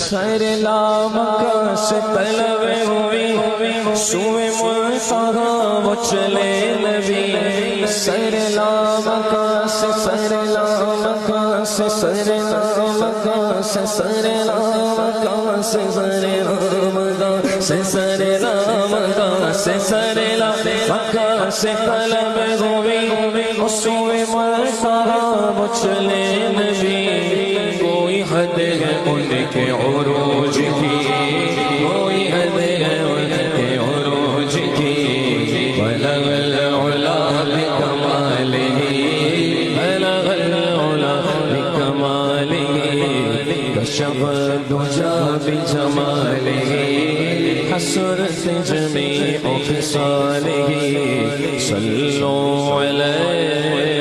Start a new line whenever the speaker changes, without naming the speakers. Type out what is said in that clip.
سر لامکہ سے طلب ہوئی سوئے منتہا وہ چلے نبی سر لامکہ سے سر لامکہ سے سر لامکہ سے سر لامکہ سے سر لامکہ سے سر لامکہ سے سر لامکہ سے طلب ہوئی سوئے منتہا وہ چلے نبی کوئی حد ہے ان کے عروج کی کوئی حد ہے ان کے عروج کی بلغ العلا بکمالہ بلغ العلا بکمالہ کشف الدجى بجمالہ حسنت جمیع خصالہ صلوا علیہ